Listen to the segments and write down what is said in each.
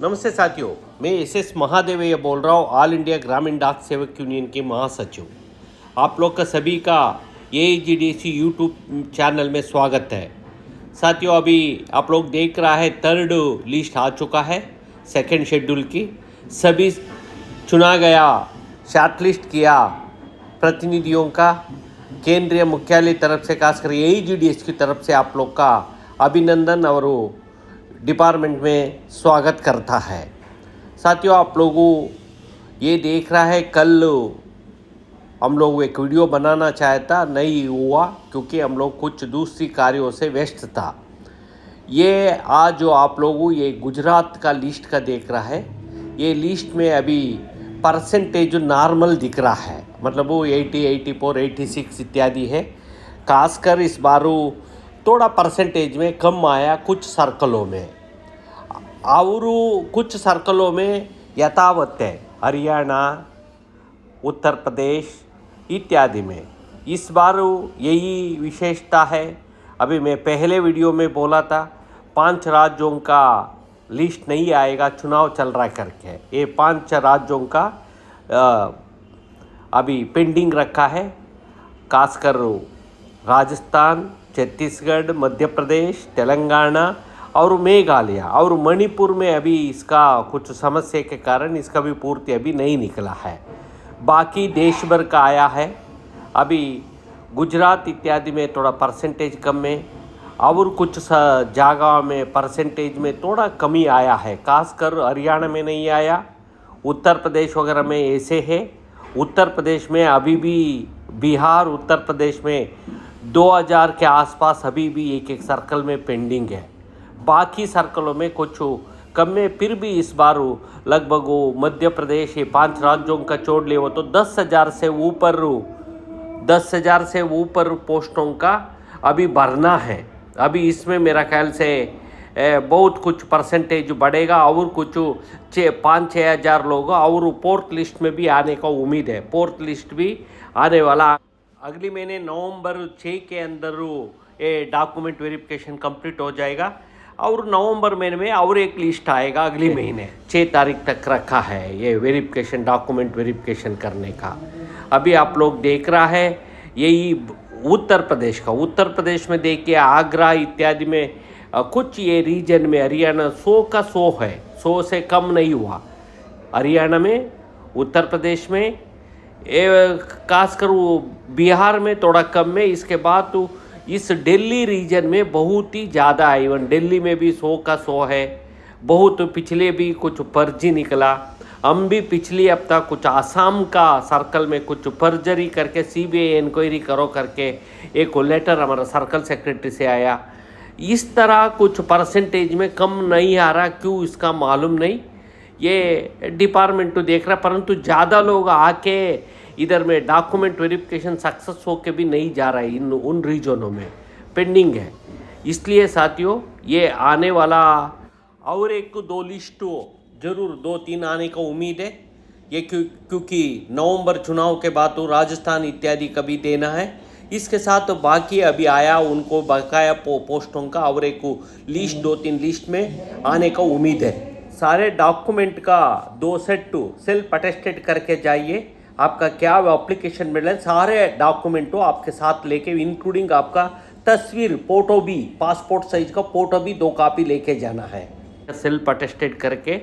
नमस्ते साथियों, मैं एस महादेवैया बोल रहा हूँ, ऑल इंडिया ग्रामीण डाक सेवक यूनियन के महासचिव। आप लोग का सभी का AIGDC यूट्यूब चैनल में स्वागत है। साथियों, अभी आप लोग देख रहा है थर्ड लिस्ट आ चुका है सेकंड शेड्यूल की। सभी चुना गया, शॉर्टलिस्ट किया प्रतिनिधियों का केंद्रीय मुख्यालय तरफ से, खासकर AIGDC की तरफ से आप लोग का अभिनंदन और डिपार्टमेंट में स्वागत करता है। साथियों, आप लोगों ये देख रहा है, कल हम लोग एक वीडियो बनाना चाहता नहीं हुआ क्योंकि हम लोग कुछ दूसरी कार्यों से व्यस्त था। ये आज जो आप लोगों ये गुजरात का लिस्ट का देख रहा है, ये लिस्ट में अभी परसेंटेज नॉर्मल दिख रहा है, मतलब वो 80, 84, 86 इत्यादि है। खासकर इस बार थोड़ा परसेंटेज में कम आया कुछ सर्कलों में, और कुछ सर्कलों में यथावत है, हरियाणा, उत्तर प्रदेश इत्यादि में। इस बार यही विशेषता है। अभी मैं पहले वीडियो में बोला था 5 राज्यों का लिस्ट नहीं आएगा, चुनाव चल रहा है करके। ये 5 राज्यों का अभी पेंडिंग रखा है, खासकर राजस्थान, छत्तीसगढ़, मध्य प्रदेश, तेलंगाना और मेघालय और मणिपुर में अभी इसका कुछ समस्या के कारण इसका भी पूर्ति अभी नहीं निकला है। बाकी देश भर का आया है। अभी गुजरात इत्यादि में थोड़ा परसेंटेज कम है और कुछ जगह में परसेंटेज में थोड़ा कमी आया है। खासकर हरियाणा में नहीं आया, उत्तर प्रदेश वगैरह में ऐसे है। उत्तर प्रदेश में अभी भी, बिहार, उत्तर प्रदेश में 2000 के आसपास अभी भी एक सर्कल में पेंडिंग है। बाकी सर्कलों में कुछ कम में, फिर भी इस बार लगभग मध्य प्रदेश ये 5 राज्यों का छोड़ ले वो तो 10,000 से ऊपर पोस्टों का अभी भरना है। अभी इसमें मेरा ख्याल से बहुत कुछ परसेंटेज बढ़ेगा और कुछ 5-6 हज़ार लोग और फोर्थ लिस्ट में भी आने का उम्मीद है। फोर्थ लिस्ट भी आने वाला अगली महीने नवंबर 6 के अंदर ये डॉक्यूमेंट वेरिफिकेशन कंप्लीट हो जाएगा और नवंबर महीने में और एक लिस्ट आएगा। अगली महीने 6 तारीख तक रखा है ये वेरिफिकेशन, डॉक्यूमेंट वेरिफिकेशन करने का। अभी आप लोग देख रहा है यही उत्तर प्रदेश का। उत्तर प्रदेश में देखिए आगरा इत्यादि में कुछ ये रीजन में हरियाणा 100 का 100 है, 100 से कम नहीं हुआ हरियाणा में, उत्तर प्रदेश में, खासकर वो बिहार में थोड़ा कम है। इसके बाद तो इस दिल्ली रीजन में बहुत ही ज़्यादा है। इवन दिल्ली में भी 100 का 100 है। बहुत पिछले भी कुछ फर्जी निकला। हम भी पिछली हफ्ता कुछ आसाम का सर्कल में कुछ फर्जरी करके CBI इंक्वायरी करो करके एक लेटर हमारा सर्कल सेक्रेटरी से आया। इस तरह कुछ परसेंटेज में कम नहीं आ रहा, क्यों इसका मालूम नहीं, ये डिपार्टमेंट तो देख रहा, परंतु ज़्यादा लोग आके इधर में डॉक्यूमेंट वेरिफिकेशन सक्सेस हो के भी नहीं जा रहा है, उन रीजनों में पेंडिंग है। इसलिए साथियों, ये आने वाला और 1-2 लिस्ट जरूर 2-3 आने का उम्मीद है। ये क्योंकि नवंबर चुनाव के बाद तो राजस्थान इत्यादि का भी देना है। इसके साथ तो बाकी अभी आया उनको बकाया पोस्टों का और एक लिस्ट 2-3 लिस्ट में आने का उम्मीद है। सारे डॉक्यूमेंट का 2 सेट सेल्फ अटेस्टेड करके जाइए। आपका क्या एप्लीकेशन मिल रहा है, सारे डॉक्यूमेंट आपके साथ लेके, इंक्लूडिंग आपका तस्वीर, फोटो भी, पासपोर्ट साइज का फोटो भी 2 कॉपी लेके जाना है सेल्फ अटेस्टेड करके।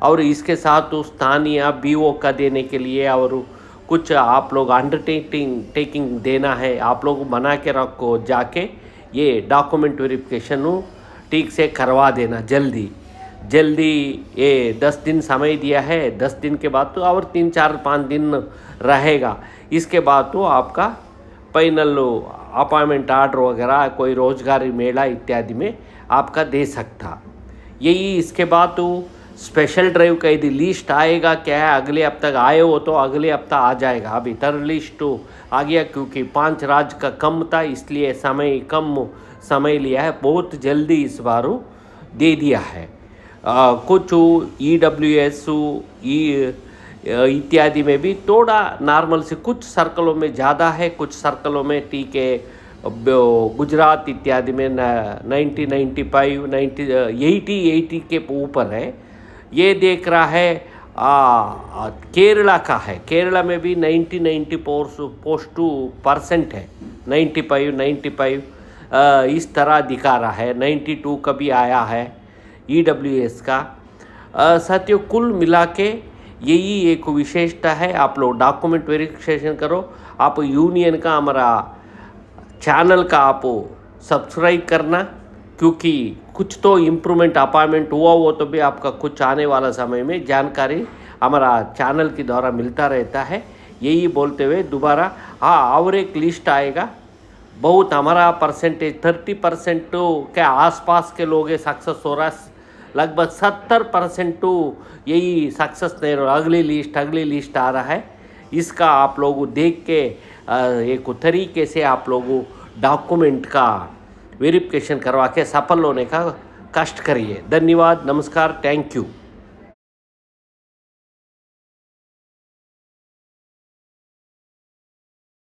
और इसके साथ तो स्थानीय BO का देने के लिए और कुछ आप लोग अंडरटेकिंग देना है, आप लोग बना के रखो, जाके ये डॉक्यूमेंट वेरिफिकेशन ठीक से करवा देना जल्दी। ये 10 दिन समय दिया है, 10 दिन के बाद तो और 3-4-5 दिन रहेगा। इसके बाद तो आपका फाइनल अपॉइंटमेंट ऑर्डर वगैरह, कोई रोजगारी मेला इत्यादि में आपका दे सकता। यही इसके बाद तो स्पेशल ड्राइव का यदि लिस्ट आएगा, क्या है, अगले हफ्ते आए हो तो अगले हफ्ता आ जाएगा। अभी थर्ड लिस्ट आ गया क्योंकि 5 राज्य का कम था, इसलिए कम समय लिया है। बहुत जल्दी इस बार दे दिया है। कुछ EWS इत्यादि में भी थोड़ा नॉर्मल से, कुछ सर्कलों में ज़्यादा है, कुछ सर्कलों में ठीक है। गुजरात इत्यादि में 90, 95, 90, 80 के ऊपर है। ये देख रहा है केरला का है। केरला में भी 90 पोस्ट% है, 95 इस तरह दिखा रहा है। 92 का भी आया है EWS का। साथियों, कुल मिला के यही एक विशेषता है। आप लोग डॉक्यूमेंट वेरिफिकेशन करो। आप यूनियन का हमारा चैनल का आप सब्सक्राइब करना, क्योंकि कुछ तो इम्प्रूवमेंट अपॉइंटमेंट हुआ वो तो भी आपका कुछ आने वाला समय में जानकारी हमारा चैनल के द्वारा मिलता रहता है। यही बोलते हुए दोबारा और एक लिस्ट आएगा। बहुत हमारा परसेंटेज 30% के आसपास के लोग सक्सेस हो रहा है। लगभग 70% यही सक्सेस नहीं रहा। अगली लिस्ट आ रहा है। इसका आप लोग देख के एक तरीके से आप लोग डॉक्यूमेंट का वेरिफिकेशन करवा के सफल होने का कष्ट करिए। धन्यवाद, नमस्कार, थैंक यू।